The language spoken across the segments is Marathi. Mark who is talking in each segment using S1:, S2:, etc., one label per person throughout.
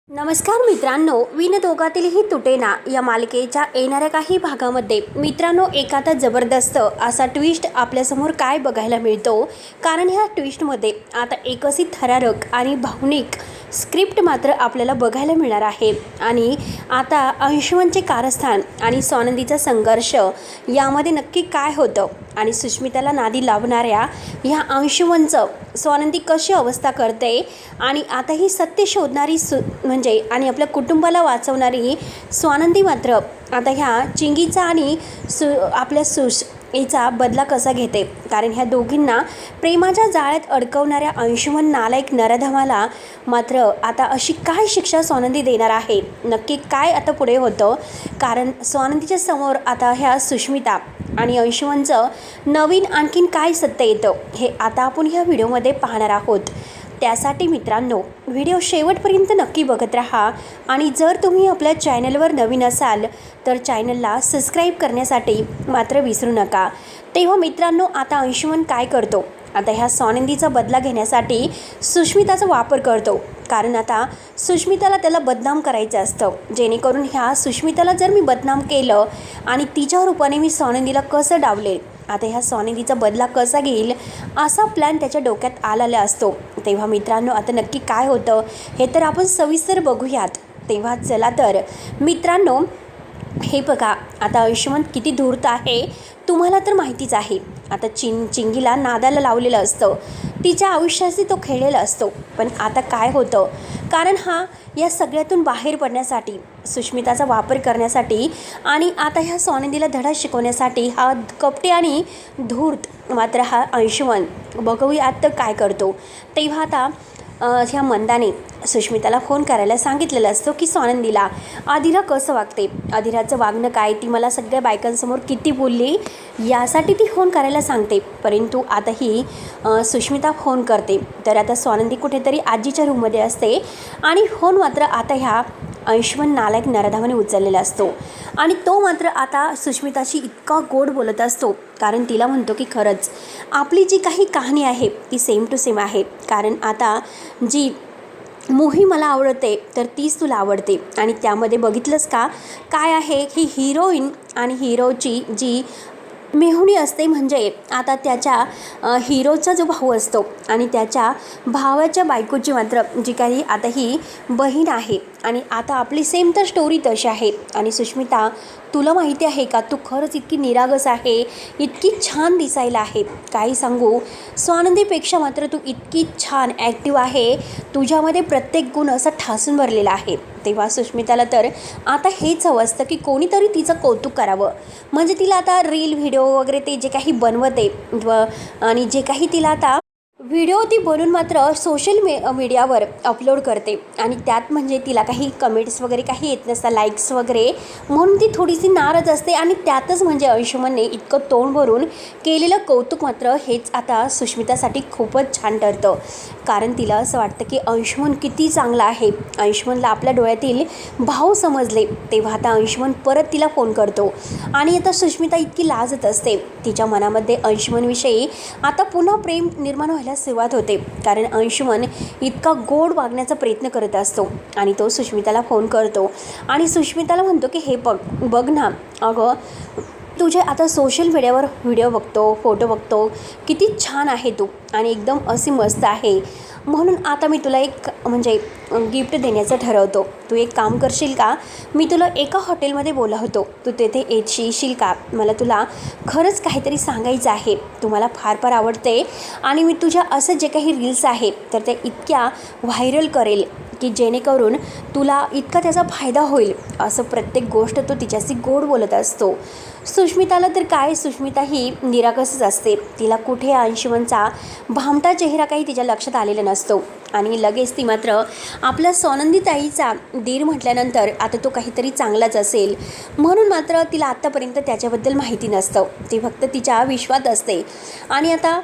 S1: नमस्कार मित्रांनो, विन दोघातीलही तुटेना या मालिकेच्या येणाऱ्या काही भागामध्ये मित्रांनो एखादा जबरदस्त असा ट्विस्ट आपल्यासमोर काय बघायला मिळतो. कारण ह्या ट्विस्टमध्ये आता एक अशी थरारक आणि भावनिक स्क्रिप्ट मात्र आपल्याला बघायला मिळणार आहे. आणि आता अंशुमनचे कारस्थान आणि स्वानंदीचा संघर्ष यामध्ये नक्की काय होतं आणि सुष्मिताला नादी लावणाऱ्या ह्या अंशुमनचं स्वानंदी कशी अवस्था करते आणि आता ही सत्य शोधणारी म्हणजे आणि आपल्या कुटुंबाला वाचवणारी स्वानंदी मात्र आता ह्या चिंगीचा आणि आपल्या हिचा बदला कसा घेते. कारण ह्या दोघींना प्रेमाच्या जाळ्यात अडकवणाऱ्या अंशुमन नालायक नराधमाला मात्र आता अशी काय शिक्षा स्वानंदी देणार आहे, नक्की काय आता पुढे होतं. कारण स्वानंदीच्या समोर आता ह्या सुष्मिता आणि अंशुमनचं नवीन आणखीन काय सत्य येतं हे आता आपण ह्या व्हिडिओमध्ये पाहणार आहोत. त्यासाठी मित्रांनो व्हिडिओ शेवटपर्यंत नक्की बघत राहा. आणि जर तुम्ही आपल्या चॅनलवर नवीन असाल तर चॅनलला सबस्क्राईब करण्यासाठी मात्र विसरू नका. तेव्हा मित्रांनो आता अंशुमन काय करतो, आता ह्या स्वानंदीचा बदला घेण्यासाठी सुष्मिताचा वापर करतो. कारण आता सुष्मिताला त्याला बदनाम करायचं असतं, जेणेकरून ह्या सुष्मिताला जर मी बदनाम केलं आणि तिच्या रूपाने मी स्वानंदीला कसं डावले, आता ह्या स्वानंदीचा बदला कसा घेईल असा प्लॅन त्याच्या डोक्यात आलेला असतो. तेव्हा मित्रांनो आता नक्की काय होतं हे तर आपण सविस्तर बघूयात. तेव्हा चला तर मित्रांनो हे बघा, आता अंशुमन किती धूर्त आहे तुम्हाला तर माहितीच आहे. आता चिंगीला नादाला लावलेलं असतं, तिच्या आयुष्याशी तो खेळलेला असतो. पण आता काय होतं, कारण हा या सगळ्यातून बाहेर पडण्यासाठी सुष्मिताचा वापर करण्यासाठी आणि आता ह्या स्वानंदीला धडा शिकवण्यासाठी हा कपटे आणि धूर्त मात्र हा अंशुमन बघूयात तर काय करतो. तेव्हा आता ह्या मंदाने सुष्मिताला फोन करायला सांगितलेलं असतं की स्वानंदीला आदिरा कसं वागते, आदिराचं वागणं काय, ती मला सगळ्या बायकांसमोर किती बोलली यासाठी ती फोन करायला सांगते. परंतु आता ही सुष्मिता फोन करते तर आता स्वानंदी कुठेतरी आजीच्या रूममध्ये असते आणि फोन मात्र आता ह्या अंशुमन नालायक नराधमाने उचललेला असतो. आणि तो मात्र आता सुष्मिताशी इतका गोड बोलत असतो, कारण तिला म्हणतो की खरंच आपली जी काही कहाणी आहे ती सेम टू सेम आहे. कारण आता जी मूव्ही मला आवडते तर तीच तुला आवडते. आणि त्यामध्ये बघितलंस का काय आहे, ही हिरोईन आणि हिरोची जी मेहुणी असते, म्हणजे आता त्याच्या हिरोचा जो भाऊ असतो आणि त्याच्या भावाच्या बायकोची मात्र जी काही आता ही बहीण आहे. आणि आता आपली सेम तर स्टोरी तशी आहे. आणि सुष्मिता तुला माहिती आहे का, तू खरंच इतकी निरागस आहे, इतकी छान दिसायला आहे, काही सांगू स्वानंदीपेक्षा मात्र तू इतकी छान ॲक्टिव्ह आहे, तुझ्यामध्ये प्रत्येक गुण असा ठासून भरलेला आहे. तेव्हा सुष्मिताला तर आता हेच हवं असतं की कोणीतरी तिचं कौतुक करावं. म्हणजे तिला आता रील व्हिडिओ वगैरे ते जे काही बनवते आणि जे काही तिला आता व्हिडिओ ती बनवून मात्र सोशल मीडियावर अपलोड करते आणि त्यात म्हणजे तिला काही कमेंट्स वगैरे काही येत नसतात, लाईक्स वगैरे, म्हणून ती थोडीशी नाराज असते. आणि त्यातच म्हणजे अंशुमनने इतकं तोंड भरून केलेलं कौतुक मात्र हेच आता सुष्मितासाठी खूपच छान ठरतं. कारण तिला असं वाटतं की अंशुमन किती चांगला आहे, अंशुमनला आपल्या डोळ्यातील भाव समजले. तेव्हा आता अंशुमन परत तिला फोन करतो आणि आता सुष्मिता इतकी लाजत असते, तिच्या मनामध्ये अंशुमनविषयी आता पुन्हा प्रेम निर्माण व्हायला सुरुवात होते. कारण अंशुमन इतका गोड वागण्याचा प्रयत्न करत असतो आणि तो सुष्मिताला फोन करतो आणि सुष्मिताला म्हणतो की हे बघ ना अगं, तुझे आता सोशल मीडियावर व्हिडिओ बघतो, फोटो बघतो, किती छान आहे तू आणि एकदम अशी मस्त आहे, म्हणून आता मी तुला एक म्हणजे गिफ्ट देण्याचं ठरवतो. तू एक काम करशील का, मी तुला एका हॉटेलमध्ये बोलावतो, तू तेथे येशील का, मला तुला खरंच काहीतरी सांगायचं आहे, तू मला फार फार आवडते आणि मी तुझ्या असं जे काही रील्स आहे तर त्या इतक्या व्हायरल करेल की जेणेकरून तुला इतका त्याचा फायदा होईल. असं प्रत्येक गोष्ट तो तिच्याशी गोड बोलत असतो. सुष्मिताला तर काय, सुष्मिता ही निरागसच असते, तिला कुठे अंशुमनचा भामटा चेहरा काही तिच्या लक्षात आलेला नसतो. आणि लगेच ती मात्र आपल्या स्वानंदीताईचा दीर म्हटल्यानंतर आता तो काहीतरी चांगलाच असेल म्हणून मात्र तिला आत्तापर्यंत त्याच्याबद्दल माहिती नसतं, ती फक्त तिच्या विश्वात असते. आणि आता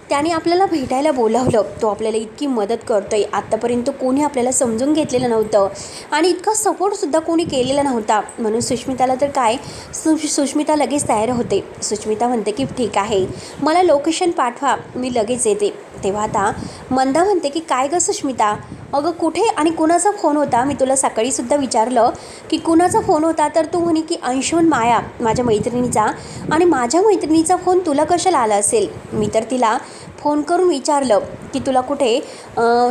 S1: त्याने आपल्याला भेटायला बोलावलं, तो आपल्याला इतकी मदत करतो आहे, आत्तापर्यंत कोणी आपल्याला समजून घेतलेलं नव्हतं आणि इतका सपोर्टसुद्धा कोणी केलेला नव्हता. म्हणून सुष्मिताला तर काय, सुष्मिता लगेच तयार होते. सुष्मिता म्हणते की ठीक आहे, मला लोकेशन पाठवा, मी लगेच येते. तेव्हा आता मंदा म्हणते की काय गं सुष्मिता, अगं कुठे आणि कुणाचा फोन होता? मी तुला सकाळीसुद्धा विचारलं की कुणाचा फोन होता, तर तू म्हणे की अंशुमन माया माझ्या मैत्रिणीचा, आणि माझ्या मैत्रिणीचा फोन तुला कशाला आला असेल? मी तर तिला फोन करून विचारलं की तुला कुठे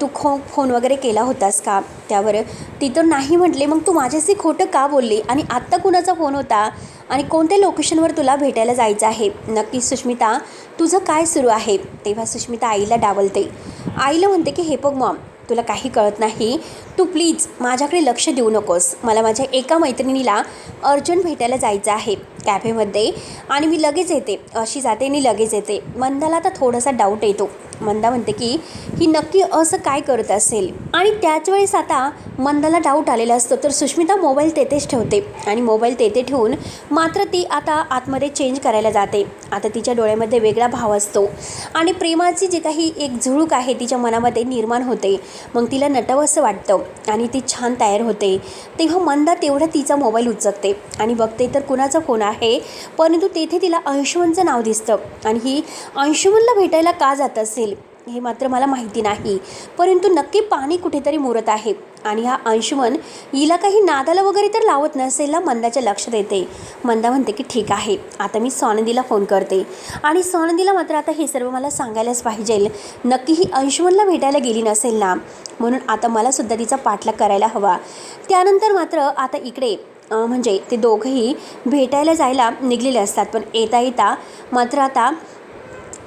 S1: तू फोन वगैरे केला होतास का? त्यावर ती तर नाही म्हटले. मग तू माझ्याशी खोटं का बोलली? आणि आत्ता कुणाचा फोन होता आणि कोणत्या लोकेशनवर तुला भेटायला जायचं आहे? नक्कीच सुष्मिता, तुझं काय सुरू आहे? तेव्हा सुष्मिता आईला डावलते. आईला म्हणते की हे बघ मॉम, तुला काही कळत नाही, तू प्लीज माझ्याकडे लक्ष देऊ नकोस. मला माझ्या एका मैत्रिणीला अर्जंट भेटायला जायचं आहे कॅफेमध्ये, आणि मी लगेच येते. अशी जाते आणि लगेच येते. मंदाला आता थोडासा डाऊट येतो. मंदा म्हणते की ही नक्की असं काय करत असेल, आणि त्याच वेळेस आता मंदाला डाऊट आलेला असतो. तर सुष्मिता मोबाईल तेथेच ठेवते, आणि मोबाईल तेथे ठेवून मात्र ती आता आतमध्ये चेंज करायला जाते. आता तिच्या डोळ्यामध्ये वेगळा भाव असतो, आणि प्रेमाची जी काही एक झुळूक आहे तिच्या मनामध्ये निर्माण होते. मग तिला नटावंसं वाटतं आणि ती छान तयार होते. तेव्हा मंदा तेवढं तिचा मोबाईल उचकते आणि बघते तर कुणाचा फोन आहे, परंतु तेथे तिला अंशुमनचं नाव दिसतं. आणि ही अंशुमनला भेटायला का जात असेल हे मात्र मला माहिती नाही, परंतु नक्की पाणी कुठेतरी मुरत आहे. आणि हा अंशुमन हिला काही नादाला वगैरे तर लावत नसेल ना, मंदाच्या लक्षात येते. मंदा म्हणते की ठीक आहे, आता मी स्वानंदीला फोन करते, आणि स्वानंदीला मात्र आता हे सर्व मला सांगायलाच पाहिजे. नक्की ही अंशुमनला भेटायला गेली नसेल ना, म्हणून आता मलासुद्धा तिचा पाठलाग करायला हवा. त्यानंतर मात्र आता इकडे म्हणजे ते दोघंही भेटायला जायला निघलेले असतात. पण येता येता मात्र आता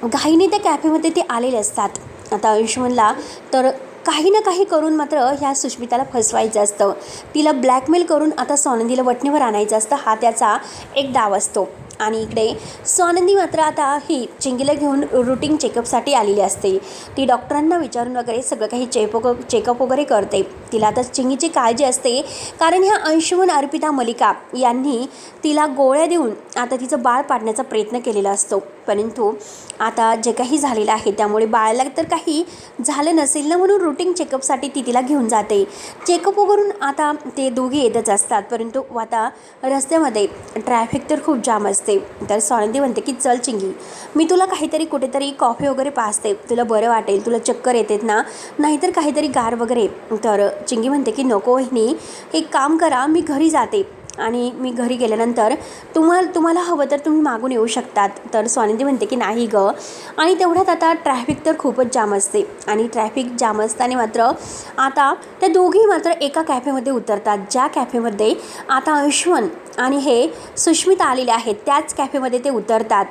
S1: घाईने त्या कॅफेमध्ये ते आलेले असतात. आता अंशुमनला तर काही ना काही करून मात्र ह्या सुष्मिताला फसवायचं असतं. तिला ब्लॅकमेल करून आता स्वानंदीला वठणीवर आणायचं असतं. हा त्याचा एक डाव असतो. आणि इकडे स्वानंदी मात्र आता ही चिंगीला घेऊन रुटीन चेकअपसाठी आलेली असते. ती डॉक्टरांना विचारून वगैरे सगळं काही चेकअप वगैरे करते. तिला आता चिंगीची काळजी असते, कारण ह्या अंशुमन अर्पिता मलिका यांनी तिला गोळ्या देऊन आता तिचं बाळ पाडण्याचा प्रयत्न केलेला असतो. परंतु आता जे काही झालेलं आहे त्यामुळे बाळाला तर काही झालं नसेल ना, म्हणून रुटीन चेकअपसाठी ती तिला घेऊन जाते. चेकअप वगैरून आता ते दोघे येतच असतात. परंतु आता रस्त्यामध्ये ट्रॅफिक तर खूप जाम असते. तर स्वानंदी म्हणते की चल चिंगी, मी तुला काहीतरी कुठेतरी कॉफी वगैरे पाजते, तुला बरं वाटेल, तुला चक्कर येतेत ना, नाहीतर काहीतरी गार वगैरे. तर चिंगी म्हणते की नको वहिनी, एक काम करा, मी घरी जाते, आणि मी घरी गेल्यानंतर तुम्हाला हवं तर तुम्ही मागून येऊ शकतात. तर स्वानंदी म्हणते की नाही गं. आणि तेवढ्यात आता ट्रॅफिक तर खूपच जाम असते, आणि ट्रॅफिक जाम असताना मात्र आता त्या दोघी मात्र एका कॅफेमध्ये उतरतात. ज्या कॅफेमध्ये आता अंशुमन आणि हे सुष्मिता आलेले आहेत त्याच कॅफेमध्ये ते उतरतात.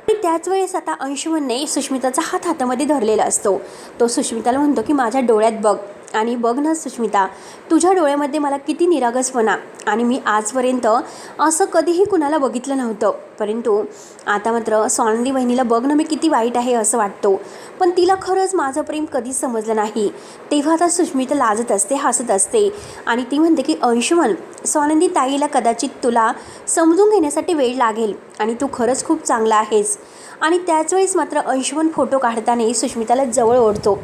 S1: आणि त्याच वेळेस आता अंशुमनने सुष्मिताचा हात हातामध्ये धरलेला असतो. तो सुष्मिताला म्हणतो की माझ्या डोळ्यात बघ, आणि बघ ना सुष्मिता, तुझ्या डोळ्यामध्ये मला किती निरागसपणा, आणि मी आजपर्यंत असं कधीही कुणाला बघितलं नव्हतं. परंतु आता मात्र स्वानंदी बहिणीला बघ ना, मी किती वाईट आहे असं वाटतो, पण तिला खरंच माझं प्रेम कधीच समजलं नाही. तेव्हा आता सुष्मिता लाजत असते, हसत असते, आणि ती म्हणते की अंशुमन, स्वानंदी ताईला कदाचित तुला समजून घेण्यासाठी वेळ लागेल, आणि तू खरंच खूप चांगला आहेस. आणि त्याच वेळेस मात्र अंशुमन फोटो काढताना सुष्मिताला जवळ ओढतो.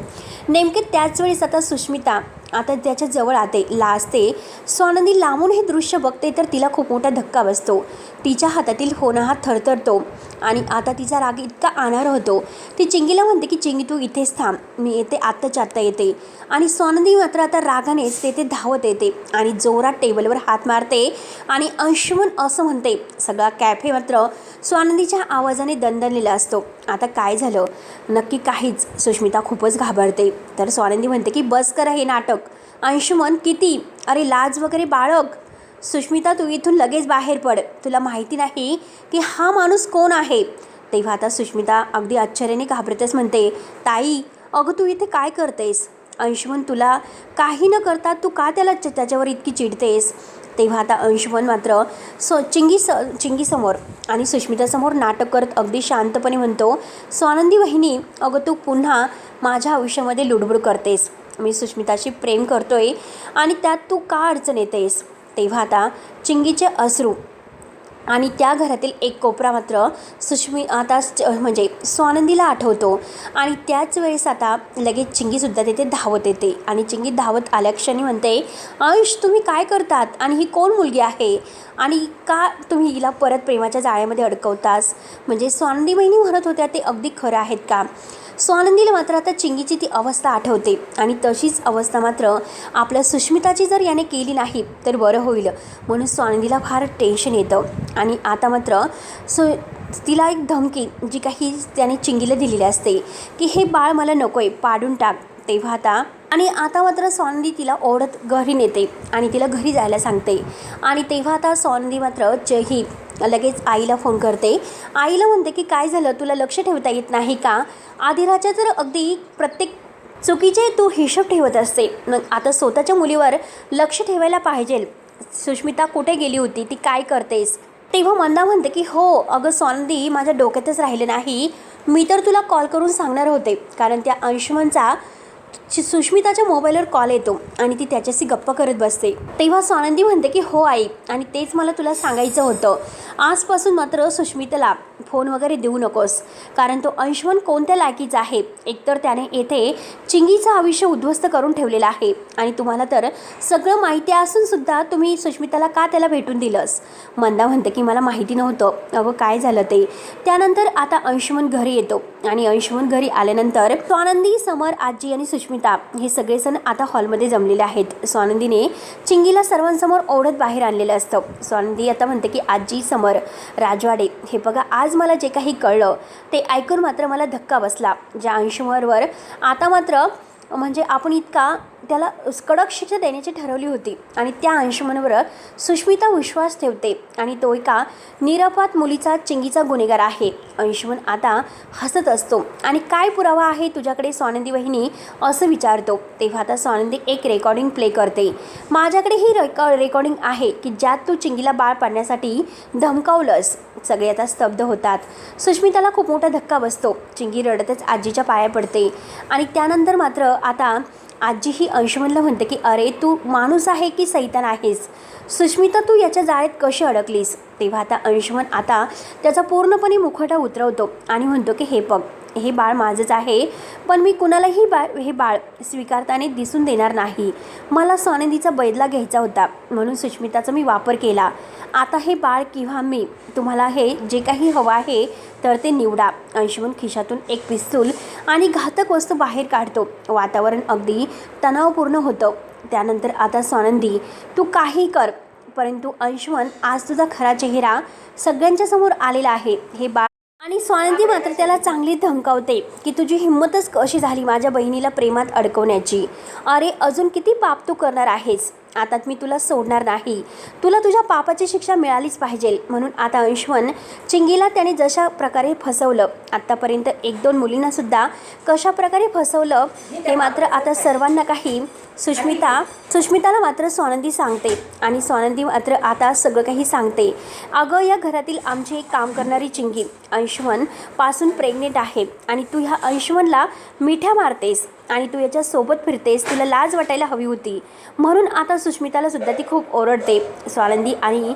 S1: नेमके त्याच वेळेस आता सुष्मिता आता त्याच्या जवळ लाजते. स्वानंदी लांबून हे दृश्य बघते तर तिला खूप मोठा धक्का बसतो. तिच्या हातातील फोन हा थरथरतो, आणि आता तिचा राग इतका आणार होतो. ती चिंगीला म्हणते की चिंगी तू इथेच थांब, मी येते, आत्ताच्या आत्ता येते. आणि स्वानंदी मात्र आता रागानेच तेथे धावत येते आणि जोरात टेबलवर हात मारते आणि अंशुमन असं म्हणते. सगळा कॅफे मात्र स्वानंदीच्या आवाजाने दणदणलेला असतो. आता काय झालं नक्की काहीच. सुष्मिता खूपच घाबरते. तर स्वानंदी म्हणते की बस करा हे नाटक. अंशुमन किती, अरे लाज वगैरे बाळग. सुष्मिता तू इथून लगेच बाहेर पड, तुला माहिती नाही की हा माणूस कोण आहे. तेव्हा आता सुष्मिता अगदी आश्चर्याने घाबरतेच म्हणते, ताई अगं तू इथे काय करतेस? अंशुमन तुला काही न करता तू का त्याच्यावर इतकी चिडतेस? तेव्हा आता अंशुमन मात्र चिंगीसमोर आणि सुष्मितासमोर नाटक करत अगदी शांतपणे म्हणतो, स्वानंदी वहिनी अगं तू पुन्हा माझ्या आयुष्यामध्ये लुडबुड करतेस. मी सुष्मिताशी प्रेम करतोय आणि त्यात तू का अडचण येतेस? तेव्हा आता चिंगीचे अश्रू आणि त्या घरातील एक कोपरा मात्र म्हणजे स्वानंदीला आठवतो. आणि त्याच वेळेस आता लगेच चिंगीसुद्धा तिथे धावत येते आणि चिंगी धावत आल्याक्षणी म्हणते, अंश तुम्ही काय करतात आणि ही कोण मुलगी आहे आणि का तुम्ही हिला परत प्रेमाच्या जाळ्यामध्ये अडकवतास? म्हणजे स्वानंदी बहिणी म्हणत होत्या ते अगदी खरं आहेत का? स्वानंदीला मात्र आता चिंगीची ती अवस्था आठवते आणि तशीच अवस्था मात्र आपल्या सुष्मिताची जर याने केली नाही तर बरं होईल म्हणून स्वानंदीला फार टेन्शन येतं. आणि आता मात्र तिला एक धमकी जी काही त्याने चिंगीला दिलेली असते की हे बाळ मला नको आहे, पाडून टाक. तेव्हा आता मात्र स्वानंदी तिला ओढत घरी नेते आणि तिला घरी जायला सांगते. आणि तेव्हा आता स्वानंदी मात्र ही लगेच आईला फोन करते. आईला म्हणते की काय झालं, तुला लक्ष ठेवता येत नाही का? आदिराच्या तर अगदी प्रत्येक चुकीचे तू हिशोब ठेवत असते, मग आता स्वतःच्या मुलीवर लक्ष ठेवायला पाहिजे. सुष्मिता कुठे गेली होती, ती काय करतेस? तेव्हा मंदा म्हणते की हो अगं स्वानंदी, माझ्या डोक्यातच राहिलं नाही, मी तर तुला कॉल करून सांगणार होते कारण त्या अंशुमनचा सुष्मिताच्या मोबाईलवर कॉल येतो आणि ती त्याच्याशी गप्पा करत बसते. तेव्हा स्वानंदी म्हणते की हो आई, आणि तेच मला तुला सांगायचं होतं, आजपासून मात्र सुष्मिताला फोन वगैरे देऊ नकोस कारण तो अंशुमन कोणत्या लायकीचा आहे. एकतर त्याने येथे चिंगीचं आयुष्य उद्ध्वस्त करून ठेवलेलं आहे आणि तुम्हाला तर सगळं माहिती असूनसुद्धा तुम्ही सुष्मिताला का त्याला भेटून दिलंस? मंदा म्हणते की मला माहिती नव्हतं अगं काय झालं ते. त्यानंतर आता अंशुमन घरी येतो आणि अंशुमन घरी आल्यानंतर स्वानंदी, समर, आजी आणि सुष्मिता हे सगळेजण आता हॉलमध्ये जमलेले आहेत. स्वानंदीने चिंगीला सर्वांसमोर ओढत बाहेर आणलेलं असतं. स्वानंदी आता म्हणते की आजी, समर, राजवाडे, हे बघा आज मला जे काही कळलं ते ऐकून मात्र मला धक्का बसला. ज्या अंशुमनवर आता मात्र म्हणजे आपण इतका त्याला कडक शिक्षा देण्याची ठरवली होती आणि त्या अंशुमनवर सुष्मिता विश्वास ठेवते आणि तो एका निरपराध मुलीचा चिंगीचा गुन्हेगार आहे. अंशुमन आता हसत असतो आणि काय पुरावा आहे तुझ्याकडे स्वानंदी वहिनी असं विचारतो. तेव्हा आता स्वानंदी एक रेकॉर्डिंग प्ले करते. माझ्याकडे ही रेकॉर्डिंग आहे की ज्यात तू चिंगीला बाळ पाडण्यासाठी धमकावलंस. सगळे आता स्तब्ध होतात. सुष्मिताला खूप मोठा धक्का बसतो. चिंगी रडतच आजीच्या पाया पडते आणि त्यानंतर मात्र आता आजी ही अंशुमनला म्हणते की अरे तू माणूस आहे की सैतान आहेस? सुष्मिता तू याच्या जाळ्यात कशी अडकलीस? तेव्हा आता अंशुमन आता त्याचा पूर्णपणे मुखवटा उतरवतो आणि म्हणतो की हे बघ, हे बाळ माझंच आहे पण मी कुणालाही हे बाळ स्वीकारताना दिसून देणार नाही. मला स्वानंदीचा बैदला घ्यायचा होता म्हणून सुष्मिताचा मी वापर केला. आता हे बाळ किंवा मी, तुम्हाला हे जे काही हवं आहे तर ते निवडा. अंशुमन खिशातून एक पिस्तूल आणि घातक वस्तू बाहेर काढतो. वातावरण अगदी तणावपूर्ण होतं. त्यानंतर आता स्वानंदी तू काही कर, परंतु अंशुमन आज तुझा खरा चेहरा सगळ्यांच्या समोर आलेला आहे. हे बाळ आणि स्वानंदी मात्र त्याला चांगली धमकावते की तुझी हिंमतच कशी झाली माझ्या बहिणीला प्रेमात अडकवण्याची? अरे अजून किती पाप तू करणार आहेस? आता मी तुला सोडणार नाही, तुला तुझ्या पापाची शिक्षा मिळालीच पाहिजे. म्हणून आता अंशुमन चिंगीला त्याने जशा प्रकारे फसवलं, आत्तापर्यंत 1-2 मुलींनासुद्धा कशा प्रकारे फसवलं हे मात्र आता सर्वांना काही सुष्मिताला मात्र स्वानंदी सांगते आणि स्वानंदी मात्र आता सगळं काही सांगते. अगं या घरातील आमची एक काम करणारी चिंगी अंशुमन पासून प्रेग्नेंट आहे आणि तू ह्या अंशुमनला मिठ्या मारतेस आणि तू याच्यासोबत फिरतेस, तुला लाज वाटायला हवी होती. म्हणून आता सुष्मिताला सुद्धा ती खूप ओरडते स्वानंदी आणि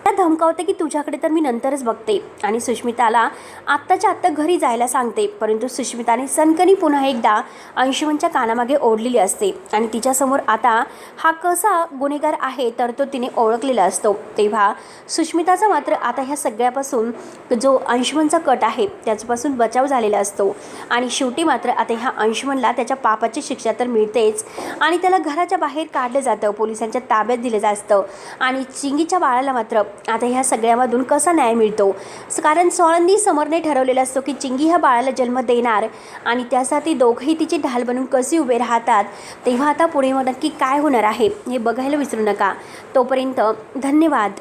S1: त्या धमकावते की तुझ्याकडे तर मी नंतरच बघते आणि सुष्मिताला आत्ताच्या आत्ता घरी जायला सांगते. परंतु सुष्मिताने सनकनी पुन्हा एकदा अंशुमनच्या कानामागे ओढलेली असते आणि तिच्यासमोर आता हा कसा गुन्हेगार आहे तर तो तिने ओळखलेला असतो. तेव्हा सुष्मिताचा मात्र आता ह्या सगळ्यापासून जो अंशुमनचा कट आहे त्याच्यापासून बचाव झालेला असतो आणि शेवटी मात्र आता ह्या अंशुमनला त्याच्या पापाची शिक्षा तर मिळतेच आणि त्याला घराच्या बाहेर काढलं जातं, पोलिसांच्या ताब्यात दिलं जातं आणि चिंगीच्या बाळाला मात्र आता ह्या सगळ्यामधून कसा न्याय मिळतो? कारण स्वानंदी, समरने ठरवलेला असतो की चिंगी ह्या बाळाला जन्म देणार आणि त्यासाठी दोघंही तिची ढाल बनून कसे उभे राहतात. तेव्हा आता पुढे नक्की काय होणार आहे हे बघायला विसरू नका. तोपर्यंत धन्यवाद.